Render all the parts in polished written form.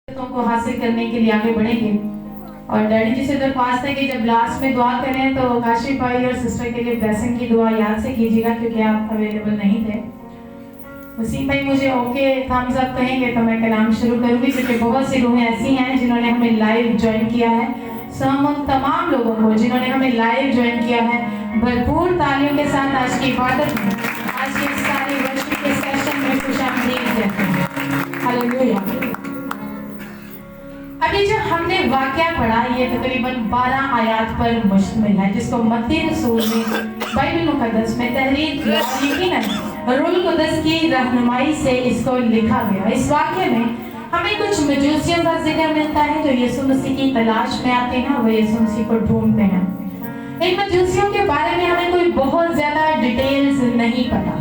को हासिल करने के लिए आगे बढ़ेंगे। और डैडी जी से दरख्वास्त है कि जब लास्ट में दुआ करें तो काशिफ भाई और सिस्टर के लिए ब्लेसिंग की दुआ याद से कीजिएगा, क्योंकि आप अवेलेबल नहीं थे। वसीम भाई मुझे ओके थम्स अप कहेंगे तो मैं कलाम शुरू करूंगी, क्योंकि बहुत सी रूहें ऐसी हैं जिन्होंने हमें लाइव ज्वाइन किया है। सो हम उन तमाम लोगों को जिन्होंने हमें लाइव ज्वाइन किया है भरपूर तालियों के साथ आज की इबादत में, आज के सारे वर्षों के सेशन में खुशामदीद कहते हैं। हालेलुया। अभी जो हमने वाकया पढ़ा ये तकरीबन 12 आयात पर मुश्तमिल है, जिसको मत्ती रसूल में बाइबल मुकद्दस में तहरीर किया और यकीनन रूह कुद्दस की रहनुमाई से इसको लिखा गया। इस वाकये में हमें कुछ मजूसियों का जिक्र मिलता है जो यीशु मसीह की तलाश में आते हैं, वो यीशु मसीह को ढूंढते हैं। इन मजूसियों के बारे में हमें कोई बहुत ज्यादा डिटेल्स नहीं पता।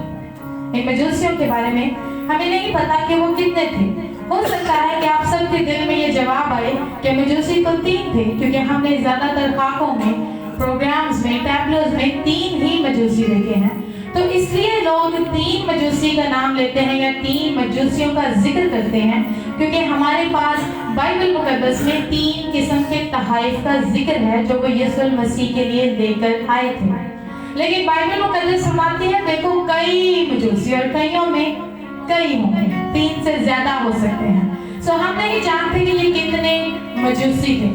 इन मजूसियों के बारे में हमें नहीं पता कि वो कितने थे। हो सकता है कि आप सबके दिल में ये जवाब आए कि मजूसी तो 3 थे, क्योंकि हमने ज्यादातर खाकों में, प्रोग्राम्स में, टैबलोज में 3 ही मजूसी देखे हैं। तो इसलिए लोग 3 मजूसी का नाम लेते हैं या 3 मजूसियों का जिक्र करते हैं, क्योंकि हमारे पास बाइबल मुकद्दस में 3 किस्म के तहाइफ का जिक्र है जो वो यीशु मसीह के लिए लेकर आए थे। लेकिन बाइबल मुकद्दस फरमाती है देखो कई मजूसी, और कईयों में कई होंगे, 3 से ज्यादा हो सकते हैं। सो हम नहीं जानते कि ये कितने मजूसी थे।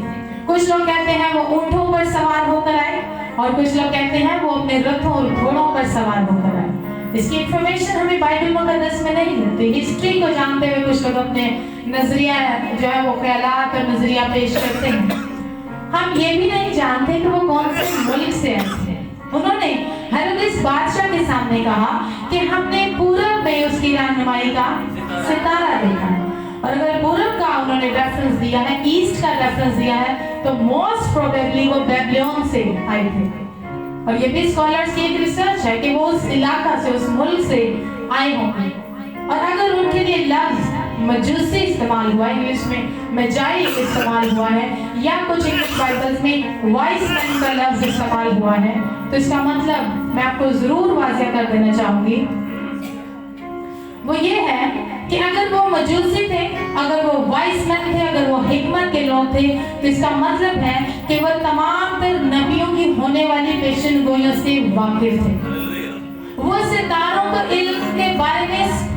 कुछ लोग कहते हैं वो ऊंटों पर सवार होकर आए, और कुछ लोग कहते हैं वो अपने रथों और घोड़ों पर सवार होकर आए। इसकी इंफॉर्मेशन हमें बाइबल मुकद्दस में नहीं मिलती। हिस्ट्री को जानते हुए कुछ लोग अपने नजरिया जो है वो ख्यालात और नजरिया पेश करते हैं। हम ये भी नहीं जानते कि वो कौन से मुल्क से आए थे। उन्होंने हेरोदेस बादशाह के सामने कहा कि हमने पूरब में उसकी रहनुमाई का सितारा देखा है, और अगर पूरब का उन्होंने रेफरेंस दिया है, ईस्ट का रेफरेंस दिया है, तो मोस्ट प्रोबेबली वो बेबीलोन से आए थे। और ये भी स्कॉलर्स की एक रिसर्च है कि वो उस इलाका से, उस मुल्क से आए होंगे। और अगर उनके लिए लफ्ज मजूसी इस्तेमाल हुआ है, इंग्लिश में मजाई इस्तेमाल हुआ है, या कुछ इंग्लिश बाइबल्स में वाइस मैन का लफ्ज इस्तेमाल हुआ है, तो इसका मतलब मैं आपको जरूर वाज़ेह कर देना चाहूंगी, वो ये है कि अगर वो मजूसी थे, अगर वो वाइस मैन थे, अगर वो हिकमत के लोग थे, तो इसका मतलब है कि वो तमाम तर नबियों की होने वाली पेशन गोइयों से वाकिफ थे। वो सितारों को इल्म के बारे में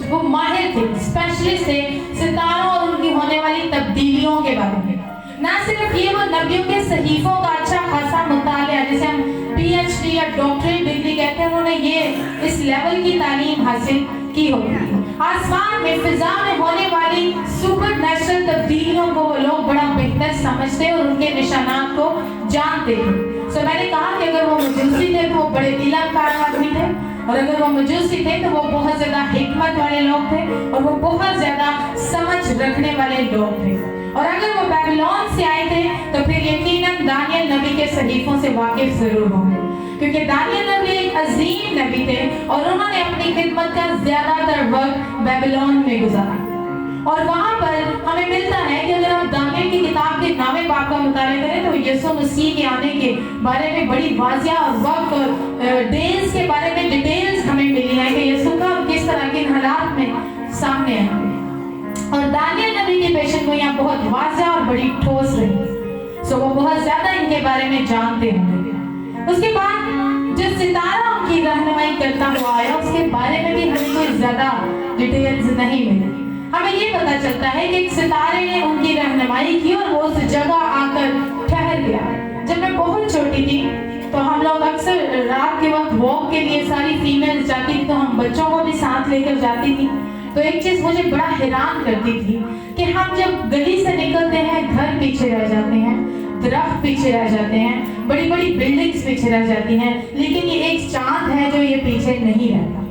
वो माहिर थे, स्पेशलिस्ट थे सितारों और उनकी होने वाली तब्दीलियों के बारे में। ना सिर्फ ये, वो नबियों के सहीफों का अच्छा खासा मुतालिया, जैसे हम PhD या डॉक्टरेट डिग्री कहते हैं, उन्होंने ये इस लेवल की तालीम हासिल की होगी। आसमान में, फिजा में होने वाली सुपर नेचुरल तब्दीलियों को वो लोग बड़ा बेहतर समझते और उनके निशानात को जानते थे। तो मैंने कहा कि अगर वो मजूसी थे तो वो बड़े इल्मकार आदमी थे, और अगर वो मजूसी थे तो वो बहुत ज्यादा हिकमत वाले लोग थे, और वो बहुत ज्यादा समझ रखने वाले लोग थे। और अगर वो बेबीलोन से आए थे तो फिर यकीनन दानियल नबी के सहीफों से वाकिफ जरूर होंगे, क्योंकि दानियल नबी एक अजीम नबी थे और उन्होंने अपनी खिदमत का ज्यादातर वक्त बेबीलोन में गुजारा। और वहां पर हमें मिलता है कि अगर आप दानियल की किताब के नामे पाक का मुताला करें तो यीशु मसीह के आने के बारे में बड़ी वाज़िया और वक्त और डेज के बारे में डिटेल्स हमें मिली है कि यीशु का किस तरह के हालात में सामने आएंगे। और दानियल नबी की पेशन गोइयां बहुत वाज़िया और बड़ी ठोस रही, सो वो बहुत ज्यादा इनके बारे में जानते होंगे। उसके बाद जो सितारा उनकी रहनुमाई करता हुआ आया, उसके बारे में भी हमें कोई ज्यादा डिटेल्स नहीं मिली। हमें ये पता चलता है कि एक सितारे ने उनकी रहनुमाई की और वो उस जगह आकर ठहर गया। जब मैं बहुत छोटी थी तो हम लोग अक्सर रात के वक्त वॉक के लिए सारी फीमेल्स जाती थी, तो हम बच्चों को भी साथ लेकर जाती थी। तो एक चीज मुझे बड़ा हैरान करती थी कि हम जब गली से निकलते हैं, घर पीछे रह जाते हैं, दरख्त पीछे रह जाते हैं, बड़ी बड़ी बिल्डिंग्स पीछे रह जाती हैं, लेकिन ये एक चांद है जो ये पीछे नहीं रहता।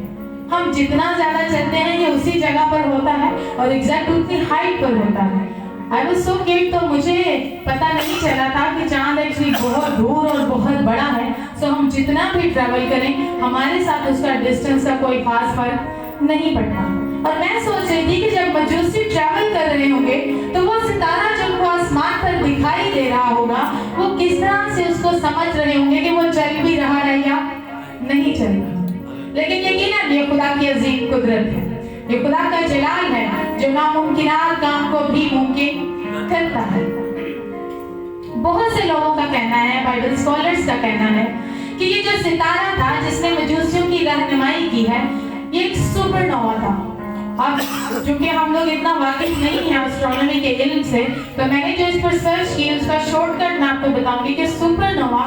हम जितना ज्यादा चलते हैं ये उसी जगह पर होता है और एग्जैक्ट उतनी हाइट पर होता है। I was so kid, तो मुझे पता नहीं चला था कि चांद एक्चुअली बहुत दूर और बहुत बड़ा है। सो हम जितना भी ट्रैवल करें हमारे साथ उसका डिस्टेंस का कोई खास फर्क नहीं पड़ता। और मैं सोच रही थी कि जब मजूसी ट्रैवल कर रहे होंगे तो वो सितारा जो उनको आसमान पर दिखाई दे रहा होगा, वो किस तरह से उसको समझ रहे होंगे कि वो चल भी रहा है या नहीं चल रहा। लेकिन यकीनन ये खुदा की अजीम कुदरत है, ये खुदा का जलाल है जो नामुमकिन काम को भी मुमकिन कहना है, बाइबल स्कॉलर्स का कहना है कि ये जो सितारा था जिसने मजूसियों की रहनुमाई की है, ये एक सुपरनोवा था। अब चूंकि हम लोग इतना वाकिफ नहीं है एस्ट्रोनॉमी के इल्म से, तो मैंने जो इस पर सर्च की उसका शॉर्टकट मैं आपको बताऊंगी कि सुपरनोवा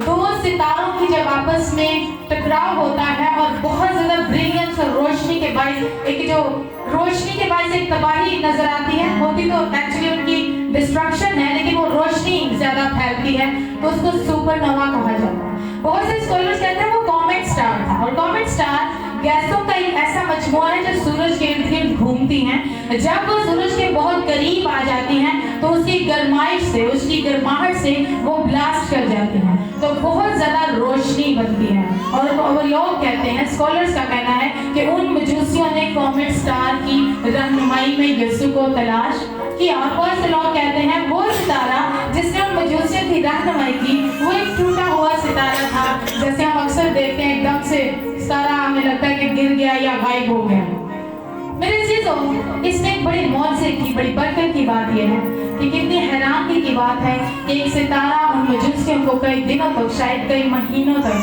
दो सितारों की जब आपस में टकराव होता है और बहुत ज्यादा ब्रिलियंस और रोशनी के बायस एक तबाही नजर आती है, होती तो एक्चुअली उनकी डिस्ट्रक्शन है, लेकिन वो रोशनी ज्यादा फैलती है, तो उसको सुपरनोवा कहा जाता है। बहुत से स्कॉलर्स कहते हैं वो कॉमेट स्टार था, और कॉमेट स्टार गैसों का एक ऐसा मजमूआ है जो सूरज के इर्द गिर्द घूमती हैं। जब वो सूरज के बहुत करीब आ जाती हैं तो उसकी गर्माहट से वो ब्लास्ट कर जाती हैं, तो बहुत ज्यादा रोशनी बनती है। और वो लोग कहते हैं, स्कॉलर्स का कहना है कि उन मजूसियों ने कॉमेट स्टार की रहनुमाई में यीशु को तलाश किया। और बहुत से लोग कहते हैं वो सितारा जिसने उन मजूसियों की रहनुमाई की वो एक टूटा हुआ सितारा था, जैसे हम अक्सर देखते हैं एकदम से सारा हमें लगता है कि गिर गया या गायब हो गया। मेरे चीजों, इसमें एक बड़ी मौजे की, बड़ी बरकत की बात यह है कि कितनी हैरानी की बात है कि एक सितारा उन मजूसियों को कई दिनों तक, शायद कई महीनों तक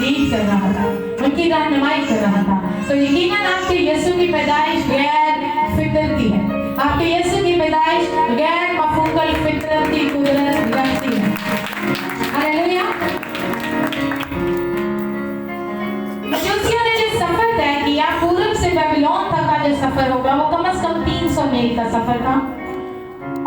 लीड कर रहा था, उनकी रहनुमाई कर रहा था। तो यकीनन आपके यीशु की पैदाइश गैर फितरती है, आपके यीशु की पैदाइश गैर मफूकल फितरती कुदरत रखती है। हालेलुया। मजूसियों ने जो सफर तय किया, पूरब से बेबीलोन तक का जो सफर होगा वो कम से कम 300 मील का सफर था,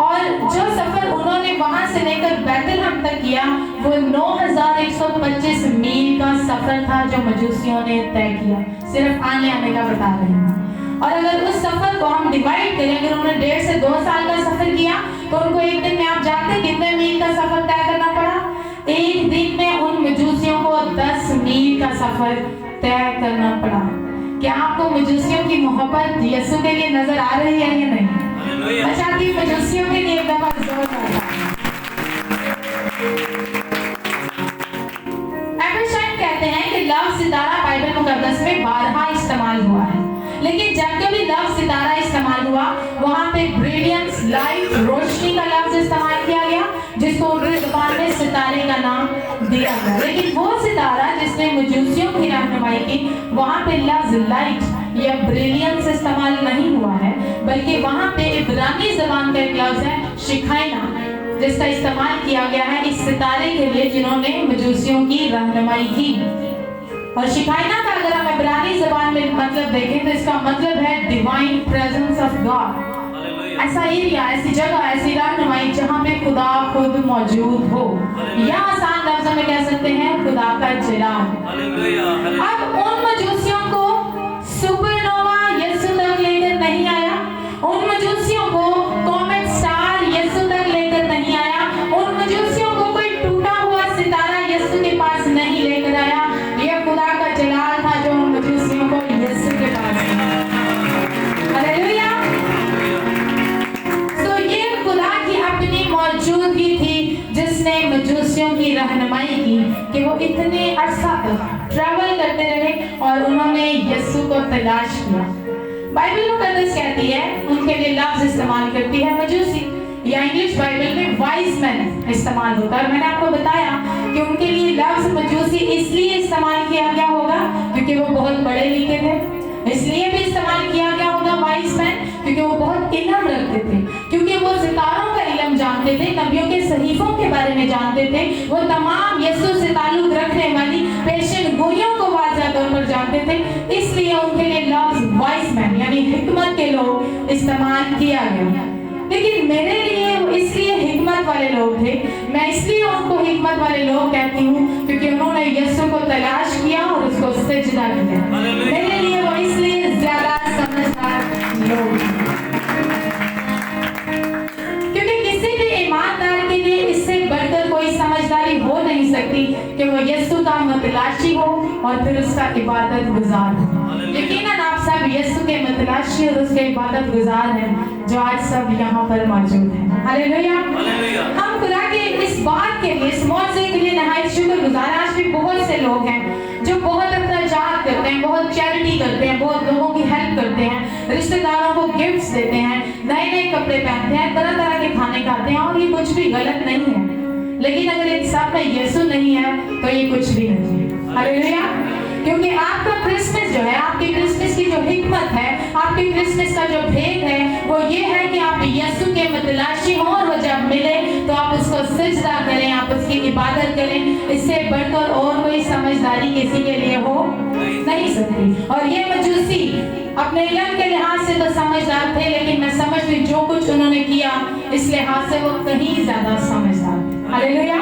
और जो सफर उन्होंने वहां से लेकर बैतलहम तक किया वो 9125 मील का सफर था जो मजूसियों ने तय किया। सिर्फ आने का बता रहे हैं। और अगर उस सफर को हम डिवाइड करें, अगर उन्होंने 1.5 से 2 साल का सफर किया तो उनको एक दिन में, आप जानते हैं कितने मील का सफर तय करना पड़ा? एक दिन में उन मजूसियों को 10 मील का सफर तय करना पड़ा। क्या आपको मजूसियों की मोहब्बत यीशु के लिए नजर आ रही है या नहीं? मैं चाहती हूँ मजूसियों के लिए एक दफा जोर एवरशाइन कहते हैं कि लव सितारा बाइबल मुकद्दस में 12 इस्तेमाल हुआ है, लेकिन जब कभी लव सितारा इस्तेमाल हुआ वहां पे ब्रिलियंस, लाइट, रोशनी का लफ्ज इस्तेमाल किया गया, जिसको उर्दू ज़बान में सितारे का नाम दिया गया। लेकिन वो सितारा जिसने मजूसियों की रहनुमाई की, वहां पे लफ्ज लाइट या ब्रिलियंस इस्तेमाल नहीं हुआ है, बल्कि वहां पे इब्रानी ज़बान का एक लफ्ज है शिखाइना, जिसका इस्तेमाल किया गया है इस सितारे के लिए जिन्होंने मजूसियों की रहनुमाई की। और शिखाइना का अगर हम इब्रानी ज़बान में मतलब देखें तो इसका मतलब है डिवाइन प्रेजेंस ऑफ गॉड, ऐसा एरिया, ऐसी जगह, ऐसी रहनुमाई जहाँ पे खुदा खुद मौजूद हो, या आसान लफ्ज़ों में कह सकते हैं खुदा का जलाल। अब उन मजूसियों को सुपरनोवा यीशु तक लेकर नहीं आया, उन मजूसियों को कॉमेट स्टार यीशु तक लेकर नहीं आया, उन मजूसियों को कोई टूटा हुआ सितारा यीशु के पास नहीं लेकर आया। यह खुदा का जलाल था जो उन मजूसियों को यीशु के पास आया। हालेलुया। तो ये खुदा की अपनी मौजूदगी थी जिसने मजूसियों की रहनुमाई की कि वो इतने अरसा तक ट्रैवल करते रहे और उन्होंने यीशु को तलाश किया। बाइबल मुकद्दस कहती है, उनके लिए लफ्ज इस्तेमाल करती है मजूसी, या इंग्लिश बाइबल में वाइज मैन इस्तेमाल होता है। मैंने आपको बताया कि उनके लिए लफ्ज मजूसी इसलिए इस्तेमाल किया गया होगा क्योंकि वो बहुत पढ़े लिखे थे, इसलिए भी इस्तेमाल किया गया होगा वाइज मैन क्योंकि वो बहुत इल्म रखते थे, क्योंकि वो सितारों का इल्म जानते थे, नबियों के सहीफों के बारे में जानते थे, वो तमाम यीशु से ताल्लुक रखने वाली पेशन गोइयों को वाज़ह तौर पर जानते थे, इसलिए उनके लिए लफ्ज वाइज मैन यानी हिकमत के लोग इस्तेमाल किया गया। लेकिन मेरे लिए वो इसलिए हिकमत वाले लोग थे, मैं इसलिए उनको हिकमत वाले लोग कहती हूँ क्योंकि उन्होंने यीशु को तलाश किया और उसको सजदा किया। मेरे लिए वो इसलिए ज्यादा समझदार लोग, क्योंकि किसी भी ईमानदार के लिए इससे बढ़कर कोई समझदारी हो नहीं सकती कि वो यीशु का मतलाशी हो और फिर उसका इबादत गुजार हो। यकीनन आप सब यीशु के मतलाशी और उसके इबादत गुजार हैं जो आज सब यहाँ पर मौजूद हैं। हालेलुया। हम खुदा के इस बात के लिए, इस मौजे के लिए नहायत शुक्रगुजार। आज भी बहुत से लोग हैं जो बहुत अपना जात करते हैं, बहुत चैरिटी करते हैं, बहुत लोगों की हेल्प करते हैं, रिश्तेदारों को गिफ्ट्स देते हैं, नए नए कपड़े पहनते हैं, तरह तरह के खाने खाते हैं, और ये कुछ भी गलत नहीं है। लेकिन अगर इन सब में यीशु नहीं है तो ये कुछ भी नहीं है। हालेलुया। क्योंकि आपका क्रिसमस जो है, आपकी क्रिसमस की जो हिकमत है, आपकी क्रिसमस का जो भेद है, वो ये है कि आप यीशु के मतलाशी हों और वो जब मिले तो आप उसको सजदा करें, आप उसकी इबादत करें। इससे बढ़कर और कोई समझदारी किसी के लिए हो नहीं सकती। और ये मजूसी अपने इल्म के लिहाज से तो समझदार थे, लेकिन मैं समझती जो कुछ उन्होंने किया इस लिहाज से वो कहीं ज्यादा समझदार थे। हालेलुया।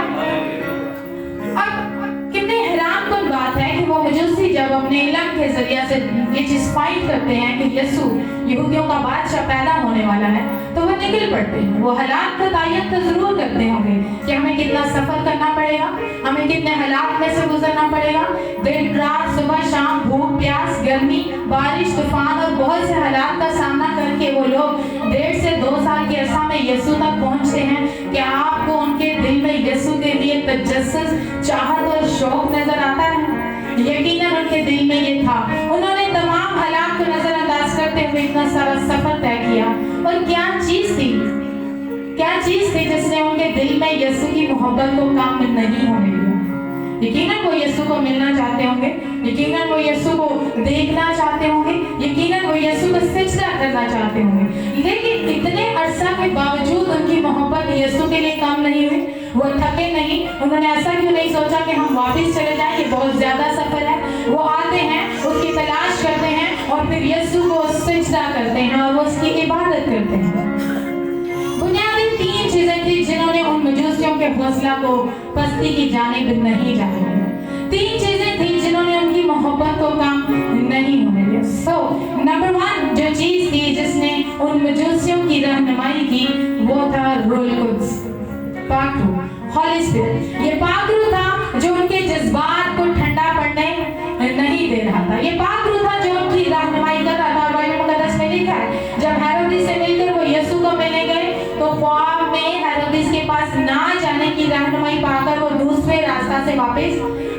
अब कितनी हैरान कुन बात है कि वो मजूसी जब अपने इल्म के जरिए से ये चीज फाइट करते हैं कि यीशु यहूदियों का बादशाह पैदा होने वाला है, तो वो निकल पड़ते हैं। वो हालात का तायन तो जरूर करते होंगे कि हमें कितना सफर करना पड़ेगा, हमें कितने हालात में से गुजरना पड़ेगा, दिन रात सुबह शाम, भूख प्यास, गर्मी, बारिश, तूफान और बहुत से हालात का सामना करके वो लोग 1.5 से 2 साल के अरसा में यीशु तक पहुंचते हैं। क्या आपको उनके दिल में यीशु के लिए तजस्सुस, चाहत और शौक नजर आता है? यकीनन उनके दिल में ये था। उन्होंने तमाम हालात को नजरअंदाज करते हुए इतना सारा सफर तय किया। और क्या चीज थी जिसने उनके दिल में यीशु की मोहब्बत को काम नहीं होने दिया? यकीनन वो यीशु को मिलना चाहते होंगे, यकीनन वो यीशु को देखना चाहते होंगे, यकीनन वो यीशु को सजदा करना चाहते होंगे। लेकिन इतने अरसा के बावजूद उनकी मोहब्बत यीशु के लिए कम नहीं हुई। वो थके नहीं। उन्होंने ऐसा क्यों नहीं सोचा कि हम वापस चले जाएं, ये बहुत ज्यादा सफर है। वो आते हैं, उसकी तलाश करते हैं और फिर यीशु को सजदा करते हैं और वो उसकी इबादत करते हैं। बुनियादी 3 चीजें थी जिन्होंने उन मजूसियों के हौसला को पस्ती की जानिब नहीं जाने दिया। 3 चीजें थी जिन्होंने उनकी मोहब्बत को कम नहीं होने दिया। सो नंबर 1 जो चीज थी जिसने उन मजूसियों की रहनुमाई की, वो था रूह कुद्स, पाक रूह, हॉली स्पिरिट। ये पाक रूह था जो उनके जज्बात को ठंडा पड़ने नहीं दे रहा था। ये पाक रूह था जो उनकी रहनुमाई कर रहा था। बाइबल मुकद्दस में लिखा है, जब हेरोदिस से मिलकर वो यीशु को मिलने गए तो ख्वाब में हेरोदिस के पास ना जाने की रहनुमाई पाकर वो दूसरे रास्ता से वापस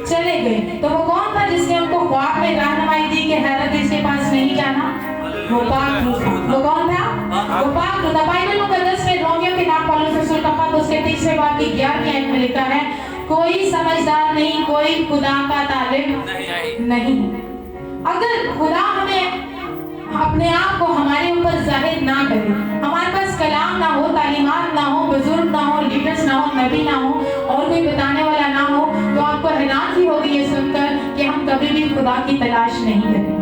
चले गए। तो वो कौन था जिसने उनको ख्वाब में रहनुमाई दी कि हेरोदिस के पास नहीं जाना? वो पाक रूह था। वो कौन था? वो पाक रूह था। बाइबल मुकद्दस में रोमियो के नाम पौलुस रसूल का पत्र उसके 3 बाब की 11वीं आयत में लिखा है, कोई समझदार नहीं, कोई खुदा का तालिब नहीं। अगर खुदा हमें अपने आप को हमारे ऊपर जाहिर ना करे, हमारे पास कलाम ना हो, तालीमात ना हो, बुजुर्ग ना हो, लीडर्स ना हो, नबी ना हो और कोई बताने वाला ना हो, तो आपको हैरानी होगी ये सुनकर कि हम कभी भी खुदा की तलाश नहीं करेंगे।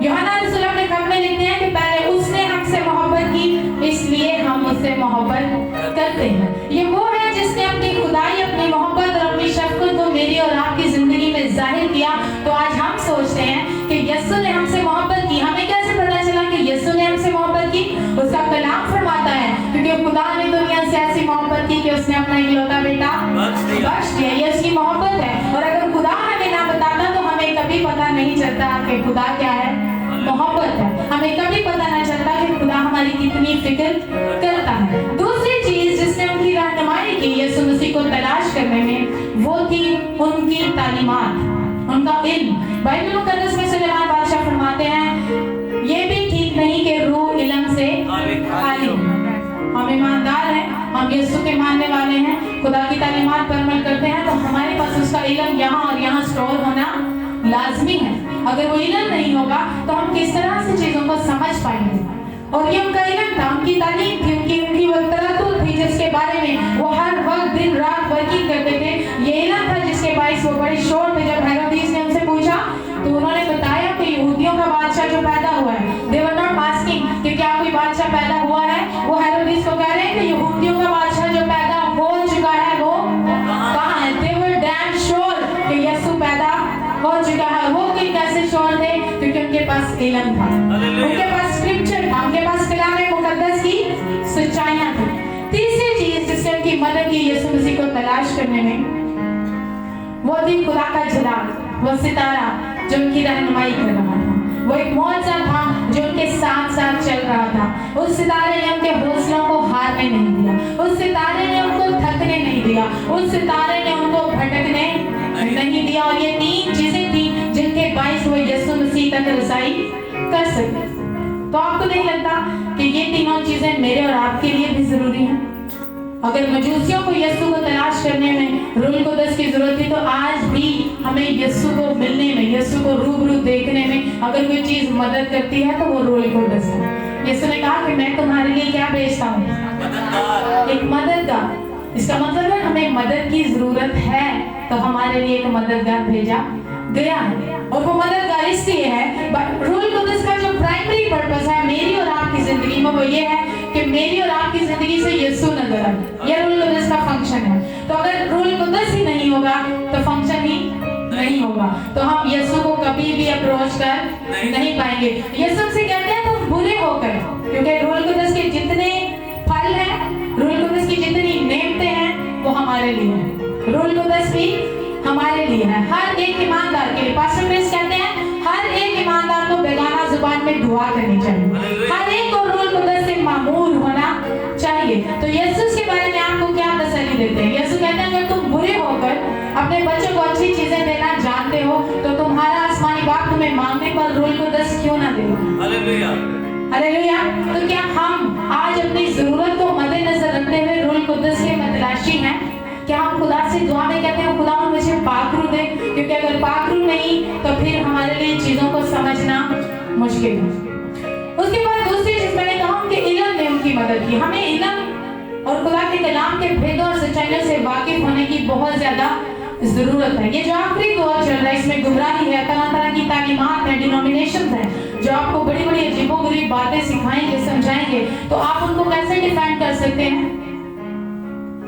यूहन्ना रसूल अपने खत में लिखते हैं कि पहले उसने हमसे मोहब्बत की, इसलिए हम उससे मोहब्बत करते हैं। ये वो है जिसने अपनी खुदाई, अपनी मोहब्बत और अपनी शफ़क़त को मेरी और आपकी जिंदगी में जाहिर किया। तो आज हम सोचते हैं कि यीशु ने हमसे मोहब्बत की। हमें कैसे पता चला कि यीशु ने हमसे मोहब्बत की? उसका कलाम फरमाता है, क्योंकि खुदा ने दुनिया से ऐसी मोहब्बत की कि उसने अपना इकलौता बेटा बख्श दिया। ये उसकी मोहब्बत है। और अगर खुदा हमें ना बताता तो हमें कभी पता नहीं चलता कि खुदा क्या है, मोहब्बत है। हमें कभी पता नहीं चलता कि खुदा हमारी कितनी फिक्र करता है। दूसरी चीज जिसने उनकी रहनुमाई की यीशु मसीह को तलाश करने में, वो थी उनकी तालीमात, उनका इल्म। बाइबल मुकद्दस में सुलेमान बादशाह फरमाते हैं, ये भी ठीक नहीं कि रूह इल्म से खाली हो। हम ईमानदार हैं, हम यीशु के मानने वाले हैं, खुदा की तालीमात पर अमल करते हैं, तो हमारे पास उसका इल्म यहाँ और यहाँ स्टोर होना लाजमी है। अगर वो इल्म नहीं होगा तो हम किस तरह से चीजों को समझ पाएंगे? और ये उनका इल्म था, उनकी तालीम थी, उनकी वो तरक्की थी जिसके बारे में वो हर वक्त दिन रात वर्किंग करते थे। ये इल्म था जिसके बाइस वो बड़ी शोर थे। जब हेरोदिस ने उनसे पूछा तो उन्होंने बताया कि यहूदियों का बादशाह जो पैदा हुआ है, दे वर नॉट आस्किंग कि क्या कोई बादशाह पैदा हुआ है। वो हेरोदिस को कह रहे हैं कि यहूदियों का बादशाह जो पैदा हो चुका है वो कहाँ है? दे वर डैम श्योर कि यीशु पैदा हो चुका है। वो कि कैसे श्योर थे? क्योंकि उनके पास इल्म था, उनके पास स्क्रिप्चर था, उनके पास कलाम मुकद्दस की सच्चाइयां थी। तीसरी चीज जिसने उनकी मदद की यीशु मसीह को तलाश करने में, वो थी खुदा का जलाल, वो सितारा जो उनकी रहनुमाई कर रहा था। वो एक मौजज़ा था जो उनके साथ साथ चल रहा था। उस सितारे ने उनके हौसलों को हारने नहीं दिया, उस सितारे ने उनको थकने नहीं दिया, उस सितारे ने उनको भटकने नहीं दिया। और ये 3 चीजें थी जिनके बाइस वो यीशु मसीह तक रसाई कर सकते। तो आपको नहीं लगता कि ये तीनों चीजें मेरे और आपके लिए भी जरूरी हैं? अगर मजूसियों को यीशु को तलाश करने में रूल कुदस की जरूरत थी, तो आज भी हमें यीशु को मिलने में, यीशु को रूबरू देखने में अगर कोई चीज मदद करती है तो वो रूल कुदस है। यीशु ने कहा कि मैं तुम्हारे लिए क्या भेजता हूँ? एक मददगार। इसका मतलब है हमें मदद की जरूरत है तो हमारे लिए एक मददगार भेजा गया है। और वो मददगार इसलिए है, रूल कुदस का जो प्राइमरी पर्पस है मेरी और आपकी जिंदगी में, वो ये है कि मेरी और आपकी जिंदगी से यीशु नजर आए। ये रूल कुदस का फंक्शन है। तो अगर रूल कुदस ही नहीं होगा तो फंक्शन ही नहीं होगा, तो हम यीशु को कभी भी अप्रोच कर नहीं पाएंगे। यीशु से कहते हैं तुम बुरे होकर, क्योंकि रूल कुदस के जितने फल हैं, रूल कुदस की जितनी नेमतें हैं वो हमारे लिए हैं। रूल कुदस भी हमारे लिए है, हर एक ईमानदार के लिए। पास्टर प्रेस कहते हैं हर एक ईमानदार को बेगाना जुबान में दुआ करनी चाहिए, हर एक को रूल कुदस से मामूर होना चाहिए। तो यीशु के बारे में आपको क्या तसल्ली देते हैं? यीशु कहते हैं अगर तुम बुरे होकर अपने बच्चों को अच्छी चीजें देना जानते हो तो तुम्हारा आसमानी बाप तुम्हें मांगने पर रूल कुदस क्यों ना दे? Hallelujah, hallelujah. तो क्या हम आज अपनी जरूरत को मद्देनजर रखते हुए रूल कुदस के मतलाशी हैं? क्या हम खुदा से दुआ में कहते हैं खुदा मुझे पाकरू दे? क्योंकि अगर पाकरू नहीं तो फिर हमारे लिए चीजों को समझना मुश्किल है। उसके बाद दूसरी चीज मैंने कहा कि इल्म ने उनकी मदद की। हमें इल्म और खुदा के कलाम के भेदों और सच्चाइयों से वाकिफ होने की बहुत ज्यादा जरूरत है। ये जो आखिरी दौर चल रहा है इसमें गुमराही है, तरह तरह की तालीमात है, डिनोमिनेशंस हैं जो आपको बड़ी बड़ी अजीबोगरीब बातें सिखाएंगे, समझाएंगे। तो आप उनको कैसे डिफाइन कर सकते हैं?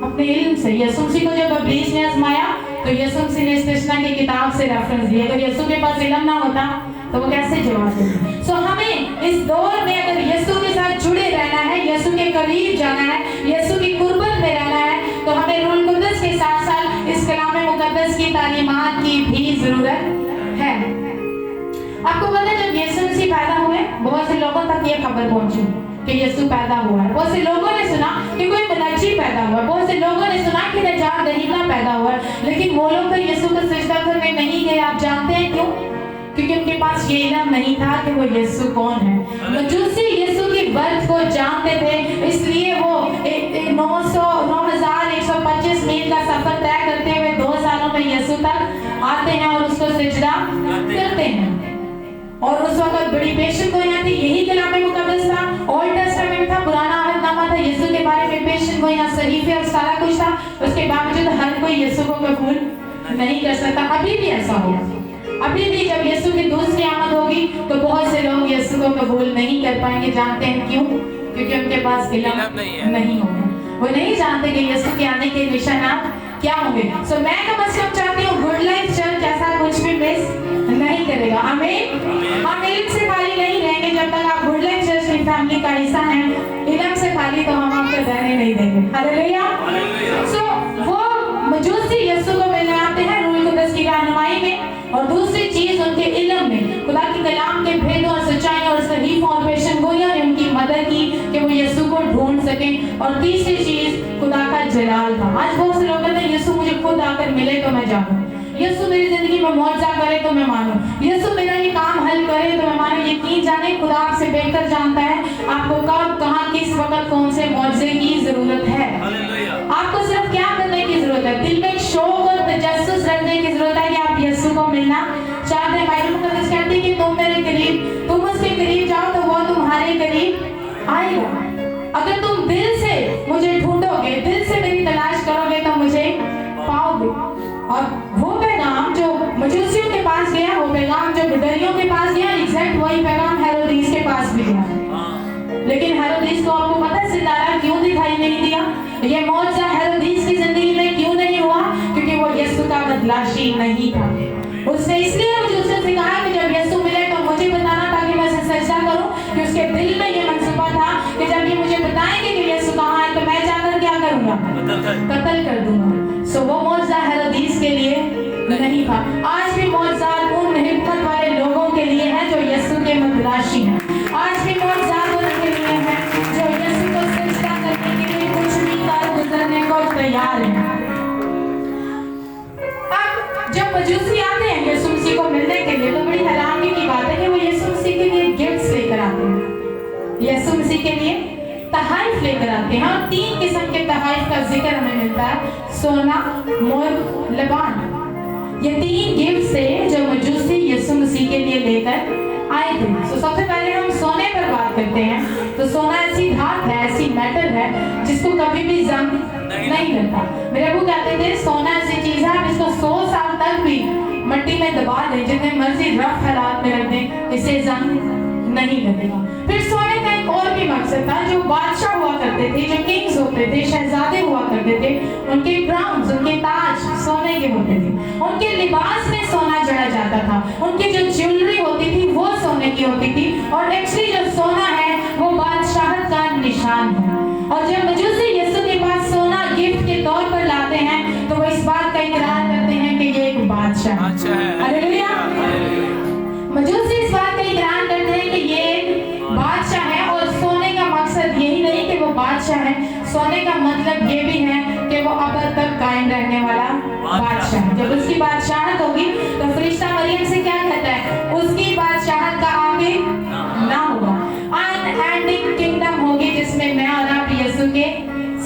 अपने इल्म से। यीशु मसीह को जब इब्लीस ने आजमाया तो यीशु मसीह ने इस्तिशना की किताब से रेफरेंस दिया। अगर यीशु के पास इल्म ना होता तो वो कैसे जवाब देते? सो हमें इस दौर में अगर यीशु के साथ जुड़े रहना है, यीशु के करीब जाना है, यीशु की कुर्बत में रहना है, तो हमें रूल कुदस के साथ साथ इस कलाम मुकद्दस की तालीमात की भी जरूरत है। आपको पता है जब यीशु मसीह पैदा हुए बहुत से लोगों तक ये खबर पहुंची कि यीशु पैदा हुआ है। बहुत से लोगों ने सुना कि कोई मुनज्जी पैदा हुआ है, बहुत से लोगों ने सुना कि नजात दहीना पैदा हुआ है, लेकिन वो लोग तो यीशु को सजदा करने नहीं गए। आप जानते हैं क्यों? क्योंकि उनके पास ये इल्म नहीं था कि वो यीशु कौन है। मजूसी यीशु की बर्थ को जानते थे, इसलिए वो 9,125 मील का सफर तय करते हुए 2 सालों में यीशु तक आते हैं और उसको सजदा करते हैं। और उस वक्त बड़ी पेशेंट गोइयां थी, यही कलाम मुकद्दस था, ओल्ड टेस्टामेंट था, पुराना अहदनामा था, यीशु के बारे में पेशेंट गोइयां, सहीफे और सारा कुछ था। उसके बावजूद हर कोई यीशु को कबूल नहीं कर सकता। अभी भी ऐसा होगा, अभी भी जब यीशु की दूसरी आमद होगी तो बहुत से लोग यीशु को कबूल नहीं कर पाएंगे। जानते हैं क्यों? क्योंकि उनके पास इल्म नहीं होगा, वो नहीं जानते कि यीशु के आने के निशानात क्या होंगे। सो मैं कम से कम चाहती हूँ गुड लाइफ चर्च ऐसा कुछ भी मिस नहीं करेगा। आमीन। हम इल्म से खाली नहीं रहेंगे जब तक आप गुड लाइफ चर्च की फैमिली का हिस्सा हैं। इल्म से खाली तो हम आपको रहने नहीं देंगे। हालेलुया। सो वो मजूसी यीशु को मिलने आते हैं रूल कुदस की रहनुमाई में, और दूसरी चीज उनके इल्म में खुदा के कलाम के भेदों और सच्चाई और सही फॉर्मेशन गोइयों ने उनकी मदद की कि वो यीशु को ढूंढ सकें। और तीसरी चीज खुदा का जलाल था। आज बहुत से लोग कहते हैं यीशु मुझे खुद आकर मिले तो मैं जाऊं, यीशु मेरी जिंदगी में मौजज़ा करे तो मैं मानूं, यीशु मेरा ये काम हल करे तो मैं मानूं। यकीन जाने खुदा आपसे बेहतर जानता है आपको कब, कहां, किस वक्त कौन से मौजज़े की जरूरत है। आपको सिर्फ क्या करने की जरूरत है? दिल में एक शौक और तजस्सुस रखने की जरूरत है कि आप यीशु को मिलना चाहते हैं। बाइबल मुकद्दस कहती है कि तुम मेरे करीब, तुम उसके करीब जाओ तो वो तुम्हारे करीब आएगा। अगर तुम दिल से मुझे ढूंढोगे, दिल से मेरी तलाश करोगे तो मुझे पाओगे। और वो पैगाम जो मजूसियों के पास गया, वो पैगाम जो गुडरियों के पास गया, एग्जैक्ट वही पैगाम हेरोदेस के पास भी गया। लेकिन हेरोदेस को आपको पता है सितारा क्यों दिखाई नहीं दिया? ये मौजज़ा हेरोदेस की जिंदगी में क्यों नहीं हुआ? क्योंकि वो यीशु का बदलाशी नहीं था। उसने इसलिए मजूसियों से कहा कि जब यीशु मिले तो मुझे बताना ताकि मैं सजदा करूं, कि उसके दिल में ये मंसूबा था कि जब ये मुझे बताएंगे कि यीशु कहाँ है तो मैं जाकर क्या करूंगा? कत्ल कर दूंगा। सो वो मौजज़ा हेरोदेस के लिए नहीं था। आज भी मौजज़ा उन हिम्मत वाले लोगों के लिए है जो यीशु के मतलाशी हैं। आज भी मौजज़ा उनके लिए है जो यीशु को सजदा करने के लिए कुछ भी कर गुजरने को तैयार है। अब जब मजूसी आते हैं यीशु मसीह को मिलने के लिए तो बड़ी हैरानी की बात है कि वो यीशु मसीह के लिए गिफ्ट्स लेकर आते हैं। यीशु मसीह के लिए तहाइफ लेकर आते हैं। और 3 किस्म के तहाइफ का जिक्र हमें मिलता है, सोना, मुर्र, लबान। ये 3 गिफ्ट से जो मजूसी यीशु मसीह के लिए लेकर आए थे। तो सबसे पहले हम सोने पर बात करते हैं। तो सोना ऐसी धात है, ऐसी मेटल है जिसको कभी भी जंग नहीं लगता। मेरे अबू कहते थे सोना ऐसी चीज है आप इसको 100 साल तक भी मिट्टी में दबा दें, जितने मर्जी रफ हालात में रख दें, इसे जंग नहीं लगेगा। फिर सोने का एक और भी मकसद था। जो बादशाह हुआ करते थे, जो किंग्स होते थे, शहजादे हुआ करते थे, उनके क्राउन्स, उनके ताज सोने के होते थे। उनके लिबास में सोना जड़ा जाता था। उनकी जो ज्वेलरी होती थी वो सोने की होती थी। और एक्चुअली जो सोना है वो बादशाहत का निशान है। और जब मजूसी यीशु के पास सोना गिफ्ट के तौर पर लाते हैं तो वो इस बात का इकरार करते हैं कि ये एक बादशाह है। हालेलुया। मजूसी इस बात का इकरार करते हैं कि ये बादशाह है। और सोने का मकसद यही नहीं कि वो बादशाह है, सोने का मतलब ये भी है कि वो अब तक कायम रहने वाला बादशाह है। जब उसकी बादशाहत होगी तो फरिश्ता मरियम से क्या कहता है, उसकी बादशाहत का आगे ना होगा, अनएंडिंग किंगडम होगी जिसमें मैं और आप यीशु के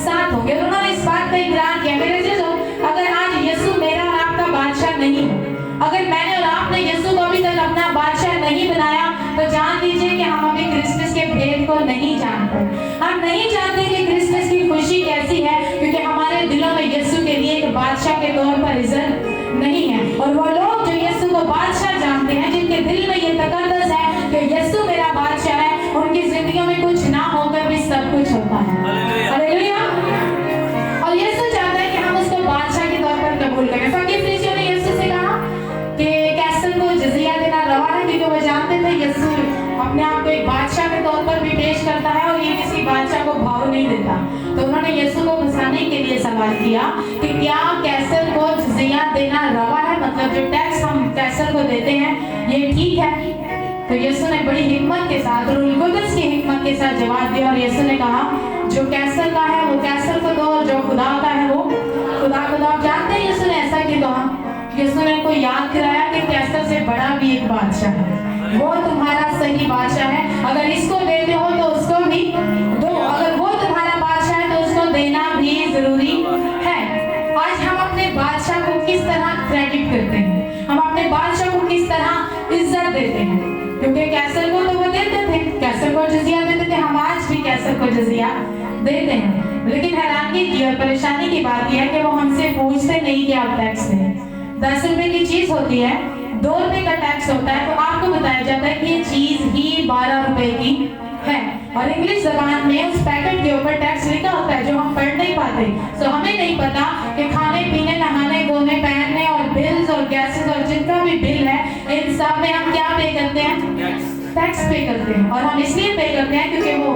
साथ होंगे। उन्होंने इस बात का इकरार किया। मेरे अजीजों, अगर आज यीशु मेरा और आपका बादशाह नहीं है, अगर मैंने और आपने यीशु को अभी तक अपना बादशाह नहीं बनाया, तो जान लीजिए कि हम अभी क्रिसमस के भेद को नहीं जानते। हम नहीं जानते कि क्रिसमस की खुशी कैसी है, क्योंकि हमारे दिलों में यीशु के लिए एक बादशाह के तौर पर इज्जत नहीं है। और वो लोग जो यीशु को बादशाह जानते हैं, जिनके दिल में ये तकद्दस है कि यीशु मेरा बादशाह है, उनकी जिंदगियों में कुछ ना होकर भी सब कुछ होता है। हालेलुया। और यीशु चाहता है कि हम उसको बादशाह के तौर पर कबूल करें। फकीर फरीसियों ने यीशु से कहा कि कैसर को जजिया देना रवा है, क्योंकि वो जानते थे यीशु अपने आप को एक बादशाह के तौर पर भी पेश करता है और ये किसी बादशाह को भाव नहीं देता। तो उन्होंने यीशु को फंसाने के लिए सवाल किया कि क्या कैसर को जजिया देना रवा है, मतलब जो टैक्स हम कैसर को देते हैं ये ठीक है। तो यीशु ने बड़ी हिम्मत के साथ, रूह कुद्दस की हिम्मत के साथ जवाब दिया और यीशु ने कहा जो कैसर का है वो कैसर को दो, और जो खुदा का है वो खुदा को दो। आप जानते हैं यीशु ने ऐसा क्यों कहा? यीशु ने को याद कराया कि कैसर से बड़ा भी एक बादशाह है, वो तुम्हारा सही बादशाह है। अगर इसको देते हो तो उसको भी दो, अगर वो तुम्हारा बादशाह है तो उसको देना भी जरूरी है। आज हम अपने बादशाह को किस तरह क्रेडिट करते हैं, हम अपने बादशाह को किस तरह इज्जत देते हैं? क्योंकि कैसर को तो वो देते थे, कैसर को जजिया देते थे, हम आज भी कैसर को जजिया देते हैं। लेकिन हैरानगी की और परेशानी की बात यह है कि वो हमसे पूछते नहीं कि आप टैक्स दें। 10 रुपए की चीज होती है, 2 रुपए का टैक्स होता है, तो आपको बताया जाता है कि ये चीज ही 12 रुपए की है। और इंग्लिश जबान में उस पैकेट के ऊपर टैक्स लिखा होता है जो हम पढ़ नहीं पाते। तो हमें नहीं पता कि खाने पीने, नहाने धोने, पहनने और बिल्स और गैसेस और जितना भी बिल है, इन सब में हम क्या पे करते हैं? टैक्स पे करते हैं। और हम इसलिए पे करते हैं क्योंकि वो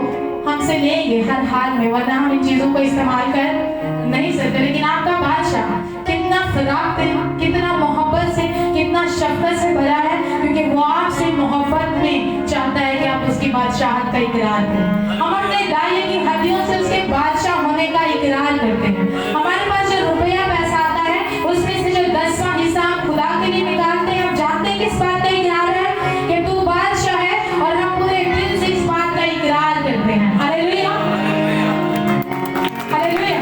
हमसे लेंगे हर हाल में, वरना हम इन चीजों को इस्तेमाल कर नहीं सकते। लेकिन आपका बादशाह कितना फराक है, कितना मोहब्बत से, कितना शफकत से भरा है, क्योंकि वो आपसे मोहब्बत में चाहता है कि आप उसकी बादशाहत का इकरार करें। हम अपने दाएं की हड्डियों से उसके बादशाह होने का इकरार करते हैं। हमारे पास जो रुपया पैसा आता है उसमें से जो 10वां हिस्सा हम खुदा के लिए निकालते हैं। हम जानते हैं किस बात का इकरार है कि तू बादशाह है, और हम पूरे दिल से इस बात का इकरार करते हैं। Hallelujah, hallelujah.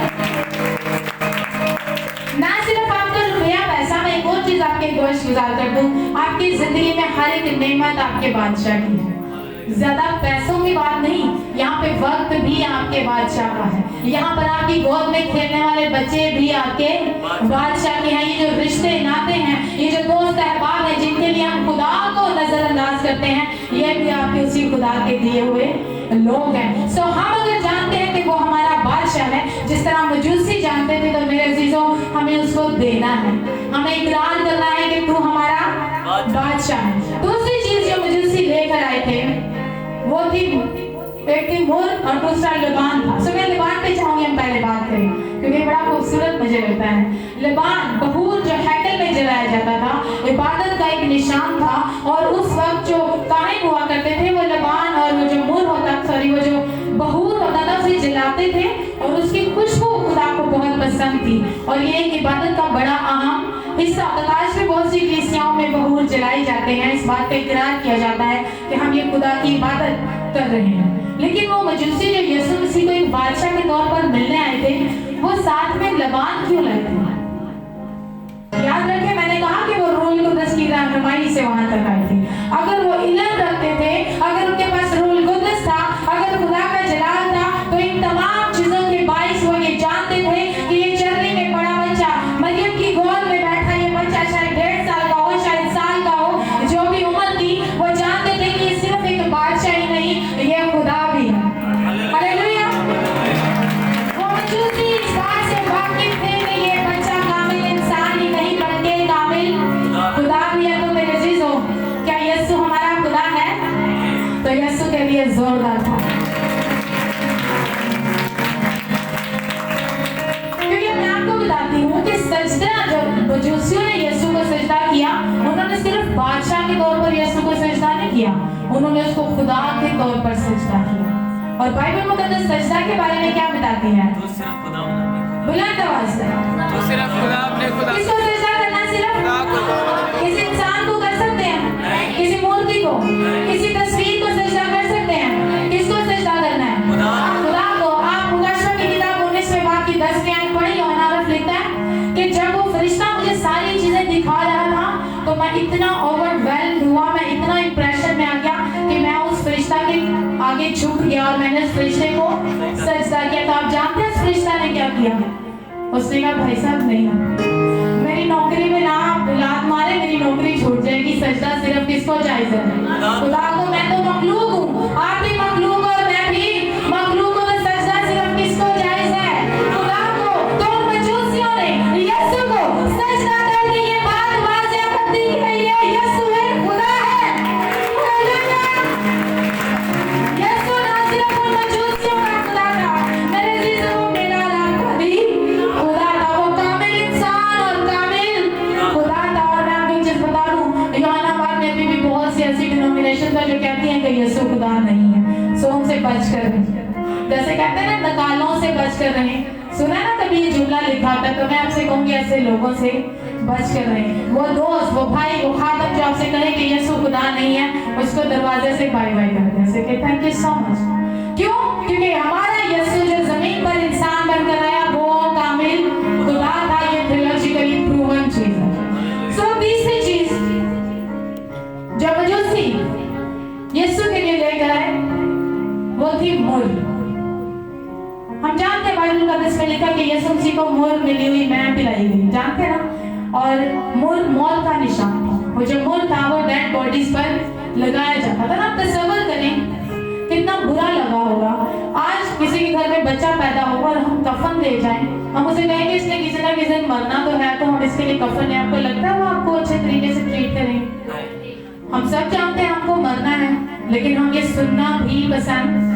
ना सिर्फ आपका रुपया पैसा, मैं एक और चीज आपके गोश गुजार कर दूं, आपकी जिंदगी में हर एक नेमत आपके बादशाह की है। ज्यादा पैसों की बात नहीं, यहाँ पे वक्त भी आपके बादशाह का है। यहाँ पर आपकी गोद में खेलने वाले बच्चे भी आपके बादशाह के हैं। ये जो रिश्ते नाते हैं, ये जो दोस्त अहबाब हैं जिनके लिए हम खुदा को नजरअंदाज करते हैं, ये भी आपके उसी खुदा के दिए हुए लोग हैं। सो हम अगर जानते हैं कि वो हमारा बादशाह है, जिस तरह मजूसी जानते थे, तो मेरे अजीजों हमें उसको देना है, हमें इकरार करना है कि तू हमारा बादशाह है। दूसरी चीज जो मजूसी लेकर आए थे वो थी, एक थी मुर्र और दूसरा लबान था। सो मैं लबान पे चाहूंगी हम पहले बात करें, क्योंकि बड़ा खूबसूरत मुझे लगता है। लबान बहूर जो हैकल में जलाया जाता था, इबादत का एक निशान था, और उस वक्त जो काहिन हुआ करते थे वो लबान और वो जो मुर्र होता, वो जो बहूर होता था उसे जलाते थे, और उसकी खुशबू खुदा को बहुत पसंद थी। और ये एक इबादत का बड़ा अहम हिस्सा होता था। आज भी बहुत सी कलीसियाओं में बहूर जलाए जाते हैं, इस बात का इकरार किया जाता है कि हम ये खुदा की इबादत कर रहे हैं। लेकिन वो मजूसी जो यीशु मसीह को एक बादशाह के तौर पर मिलने आए थे, वो सारे वहां क्यों लाए थे? याद रखें, मैंने कहा कि वो रूल कुदस की रहनुमाई से वहां तक आए थे। अगर वो इल्म रखते थे, अगर उनके पास रूल कुदस था, अगर खुदा का जलाल था, तो इन तमाम चीजों के बाइस वो ये जानते थे कि ये चरनी में पड़ा बच्चा, मरियम की गोद में बैठा ये बच्चा, शायद 1.5 साल का हो, शायद साल का हो, जो भी उम्र थी, वो जानते थे कि ये सिर्फ एक बादशाह ही नहीं, ये खुदा भी है। हालेलुया। वो मजूसी इस बात से वाकिफ थे कि ये बच्चा कामिल इंसान ही नहीं बल्कि कामिल खुदा भी है। तो मेरे अजीजों, क्या यीशु हमारा खुदा है? तो यीशु के लिए जोरदार था, क्योंकि मैं आपको बताती हूँ कि सजदा जब मजूसियों ने यीशु को सजदा किया, उन्होंने सिर्फ बादशाह के तौर पर यीशु को सजदा नहीं किया, उन्होंने उसको खुदा के तौर पर सजदा किया। और बाइबल मुकद्दस सजदा के बारे में क्या बताती है? बुलंद आवाज से, किसको सजदा करना? सिर्फ किसी इंसान को कर सकते हैं, किसी मूर्ति को, किसी तस्वीर को सजदा कर सकते हैं। किसको सजदा करना है? खुदा को। आप मुकद्दस की किताब 19वें बाब की 10वीं आयत पढ़ी, यूहन्ना लिखता है कि जब वो फरिश्ता मुझे सारी चीजें दिखा रहा था तो मैं इतना ओवरवेल्म हुआ, मैं इतना इंप्रेशन में आ गया कि मैं उस फरिश्ता के आगे झुक गया और मैंने उस फरिश्ते को सजदा किया। तो आप जानते हैं उस फरिश्ता ने क्या किया? उसने कहा, भाई साहब नहीं, मेरी नौकरी में ना आप लात मारे, मेरी नौकरी छूट जाएगी। सजदा सिर्फ किसको जायज है? खुदा को। मैं तो मखलूक हूँ, आप भी मखलूक और मैं भी मखलूक हूँ, तो सजदा सिर्फ किसको जायज है? खुदा को। तो मजूसियों ने यीशु को सजदा करके ये बात वाज़ेह कर दी कि ये यीशु है, खुदा है। यीशु ना सिर्फ उन मजूसियों का खुदा था, मेरे अजीजों, मेरा रब भी खुदा था। वो कामिल इंसान और कामिल खुदा था। और मैं आपको एक चीज बता दूं, यूहन्ना बात में भी बहुत सी ऐसी डिनोमिनेशन है जो कहती हैं कि यीशु खुदा नहीं है, सो उनसे बच कर रहें। जैसे कहते हैं ना, नकालों से बच कर रहें। सुना ना कभी ये जुमला लिखा होता है? तो मैं आपसे कहूंगी ऐसे लोगों से बच कर रहें। वो दोस्त, वो भाई, वो खातम जो आपसे कहे कि यीशु खुदा नहीं है, उसको दरवाजे से बाय बाय कर दे, ऐसे कि थैंक यू सो मच। क्यों? क्योंकि हमारा यीशु जो जमीन पर इंसान बनकर आया वो कामिल खुदा था। ये थियोलॉजिकली प्रूवन चीज है। सो तीसरी चीज जो मजूसी यीशु के लिए लेकर आए वो थी मुर। हम जानते हैं बाइबल मुकद्दस में लिखा कि यीशु मसीह को मुर मिली हुई मैं पिलाई गई, जानते हैं ना? और मुर मौत का निशान था। वो जो मुर था वो डेड बॉडीज पर लगाया जाता था ना। आप तसव्वुर करें कितना बुरा लगा होगा। आज किसी के घर में बच्चा पैदा होगा और हम कफन ले जाएं, हम उसे कहेंगे इसने किसी ना किसी दिन मरना तो है, तो हम इसके लिए कफन है। आपको लगता है वो आपको अच्छे तरीके से ट्रीट करें? हम सब जानते हैं हमको मरना है, लेकिन हम ये सुनना भी पसंद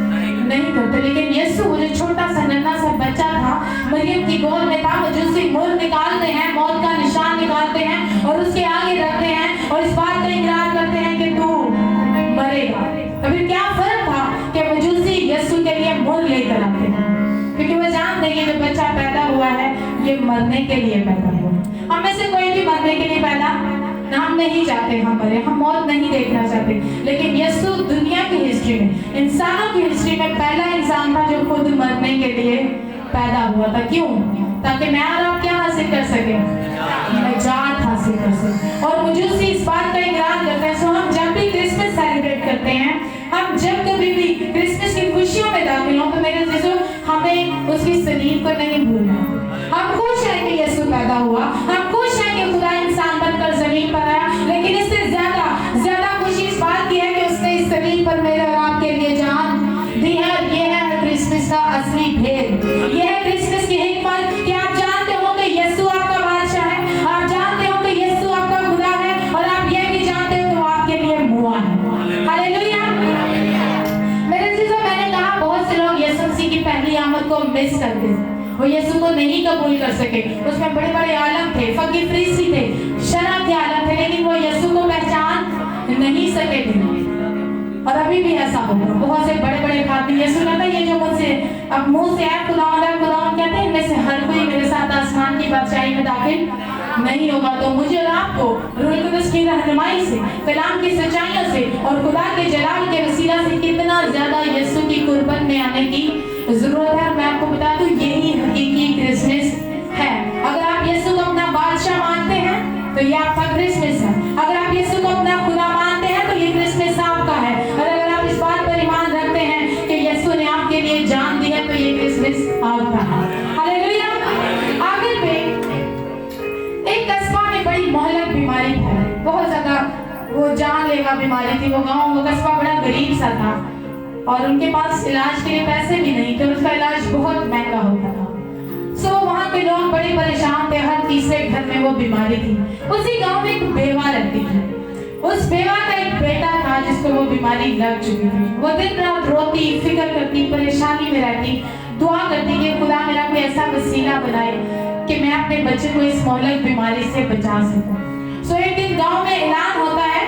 नहीं करते। लेकिन यीशु वो जो छोटा सा नन्हा सा बच्चा था, मरियम की गोद में था, मजूसी मुर निकालते हैं, मौत का निशान निकालते हैं और उसके आगे रखते हैं और इस बात का इकरार करते हैं कि तू मरेगा। अभी क्या फर्क था कि मजूसी यीशु के लिए मुर लेकर आते हैं, क्योंकि वो जानते हैं जो बच्चा पैदा हुआ है ये मरने के लिए पैदा हुआ। हम में से कोई भी मरने के लिए पैदा ना, हम नहीं चाहते हम मरे, हम मौत नहीं देखना चाहते। लेकिन यीशु दुनिया की हिस्ट्री में, इंसानों की हिस्ट्री में पहला इंसान था जो खुद मरने के लिए पैदा हुआ था। क्यों? ताकि मैं और आप क्या हासिल कर सके? निजात हासिल कर सके। और मजूसी इस बात का इकरार करते हैं। सो हम जब भी क्रिसमस सेलिब्रेट करते हैं, हम जब कभी भी क्रिसमस की खुशियों में दाखिल हों, तो मेरे अजीजों हमें उसकी सलीब को नहीं भूलना। हम खुश हैं कि यीशु पैदा हुआ, हम खुश हैं कि खुदा इंसान बनकर जमीन पर आया, लेकिन इससे ज्यादा खुशी इस बात की है कि उसने इस जमीन पर मेरे और आपके लिए जान दी है। ये है क्रिसमस का असली भेद, ये है क्रिसमस की हिकमत कि आप जानते हो कि यीशु आपका बादशाह है, आप जानते हो कि यीशु आपका खुदा है, और आप ये भी जानते हो कि वो आपके लिए मुआ है। हालेलुया। मेरे अजीजों, मैंने कहा बहुत से लोग यीशु मसीह की पहली आमद को मिस करते हैं, वो यीशु को नहीं कबूल कर सके। उसमें बड़े बड़े आलम थे, फकीर फरीसी थे, शराब के आलम थे, लेकिन वो यीशु को पहचान नहीं सके थे। और अभी भी ऐसा होगा। बहुत से बड़े बड़े खातिर यीशु कहता है ये जो मुझसे अब मुंह से है खुदावंद कहते हैं इनमें से हर कोई मेरे साथ आसमान की बादशाही में दाखिल नहीं होगा। तो मुझे और आपको रूह कुदस की रहनुमाई से, कलाम की सच्चाइयों से और खुदा के जलाल के वसीला से कितना ज्यादा यीशु की कुर्बत में आने की जरूरत है। मैं आपको बता दूं यही हकीकी क्रिसमस है। आप कहा। हालेलुया। आगे पे एक कस्बा में बड़ी मोहलक बीमारी फैली, बहुत ज्यादा वो जानलेवा बीमारी थी। वो गांव, वो कस्बा बड़ा गरीब सा था और उनके पास इलाज के लिए पैसे भी नहीं थे, उसका इलाज बहुत महंगा होता था। सो वहाँ के लोग बड़े परेशान थे, हर तीसरे घर में वो बीमारी थी। उसी गांव में एक बेवा रहती थी, उस बेवा का एक बेटा था जिसको वो बीमारी लग चुकी थी। वो दिन रात रोती, फिक्र करती, परेशानी में रहती, दुआ करती कि खुदा मेरा कोई ऐसा वसीला बनाए कि मैं अपने बच्चे को इस मोहलक बीमारी से बचा सकूं। सो एक दिन गांव में ऐलान होता है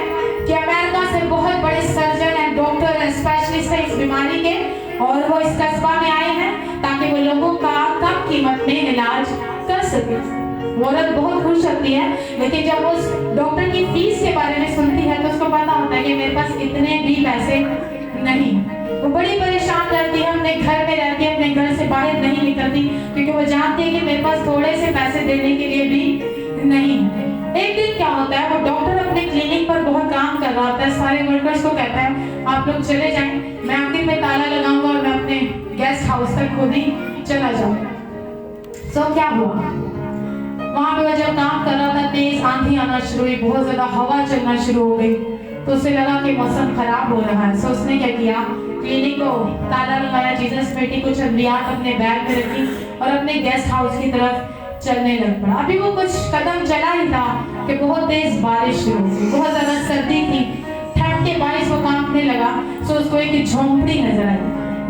कि अमेरिका से बहुत बड़े surgeon and doctor and specialist है इस बीमारी के, और वो इस कस्बा में आए हैं ताकि वो लोगों का कम कीमत में इलाज कर सके। वो औरत बहुत खुश होती है, लेकिन जब उस डॉक्टर की फीस के बारे में सुनती है तो उसको पता होता है कि मेरे पास इतने भी पैसे नहीं। वो बड़ी परेशान रहती है, अपने घर में रहती है, अपने घर से बाहर नहीं निकलती, क्योंकि वो जानती है कि मेरे पास थोड़े से पैसे देने के लिए भी नहीं। एक दिन क्या होता है, वो डॉक्टर अपने क्लिनिक पर बहुत काम कर रहा होता है, सारे वर्कर्स को कहता है आप लोग चले जाएं, मैं आखिर में ताला लगाऊंगा और मैं अपने गेस्ट हाउस तक खुद ही चला जाऊंगा। सो क्या हुआ, वहां पे वो जब काम कर रहा था, तेज आंधी आना शुरू हुई, बहुत ज्यादा हवा चलना शुरू हो गई, तो उसे लगा कि मौसम खराब हो रहा है। सो उसने क्या किया, क्लिनिक को ताला लगाया, जीसस बेटी कुछ अद्वियात अपने बैग में रखी और अपने गेस्ट हाउस की तरफ चलने लग पड़ा। अभी वो कुछ कदम चला ही था कि बहुत तेज बारिश शुरू हुई, बहुत ज्यादा सर्दी थी, ठंड के बारिश वो कांपने लगा। सो उसको एक झोंपड़ी नजर आई,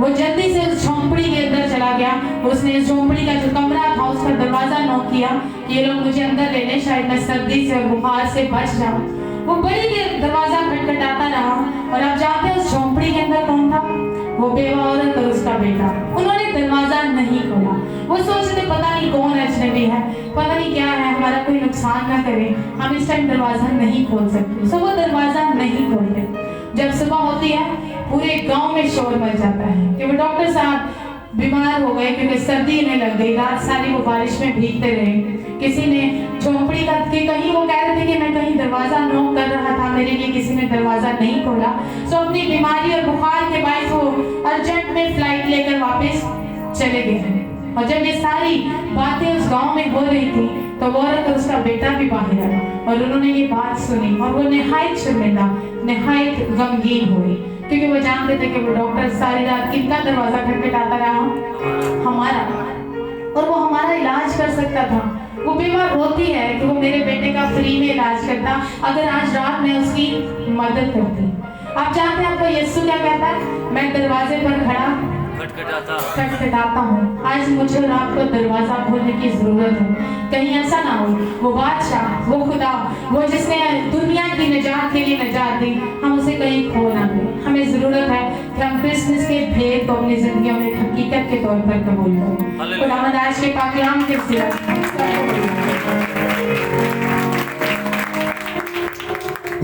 वो जल्दी से उस झोंपड़ी के अंदर चला गया। उसने इस झोंपड़ी का जो कमरा था उसका दरवाजा नॉक किया, ये लोग मुझे अंदर ले लें, शायद मैं सर्दी से और बुखार से बच जाऊं। वो बड़ी देर दरवाजा खटखटाता रहा और आप जानते हैं उस झोंपड़ी के अंदर कौन था, वो बेवा औरत और उसका बेटा। उन्होंने दरवाजा नहीं खोला, वो सोचते पता नहीं कौन अजनबी है, पता नहीं क्या है, हमारा कोई नुकसान ना करे, हम इस टाइम दरवाजा नहीं खोल सकते। सो वो दरवाजा नहीं खोलते। जब सुबह होती है पूरे गांव में शोर मच जाता है कि वो डॉक्टर साहब बीमार हो गए क्योंकि सर्दी इन्हें लग गई, रात सारी वो बारिश में भीगते रहे। किसी ने झोंपड़ी का कि कहीं वो कह रहे थे कि मैं कहीं दरवाजा नॉक कर रहा था, मेरे लिए किसी ने दरवाजा नहीं खोला। सो अपनी बीमारी और बुखार के बायस वो अर्जेंट में फ्लाइट लेकर वापस चले गए। और जब ये सारी बातें उस गांव में हो रही थी तो वो औरत और उसका बेटा भी बाहर आया और उन्होंने ये बात सुनी और वो निहायत शर्मिंदा, निहायत गमगीन हुई, क्योंकि वो जानते थे कि वो डॉक्टर सारी रात किनका दरवाजा खटखटाता रहा, हमारा, और वो हमारा इलाज कर सकता था। वो बीमार रोती है कि वो मेरे बेटे का फ्री में इलाज करता अगर आज रात में उसकी मदद करती। आप जानते हैं आपको यीशु क्या कहता है, मैं दरवाजे पर खड़ा खटखटाता हूँ, आज मुझे और आपको दरवाजा खोलने की जरूरत है। कहीं ऐसा ना हो वो बादशाह, वो खुदा, वो जिसने दुनिया की निजात के लिए निजात दी, हम उसे कहीं खो ना दें। हमें जरूरत है कि हम क्रिसमस के भेद को अपनी जिंदगी में हकीकत के तौर पर कबूल करें। खुदावंद आज के पाक कलाम के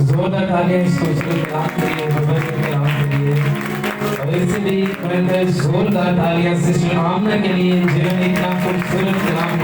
जोरदार तालियां इस खूबसूरत कलाम के लिए, मुबारक कलाम के लिए। और इसे भी जोरदार तालियां सिस्टर आमना के लिए जिन्होंने इतना खूबसूरत कलाम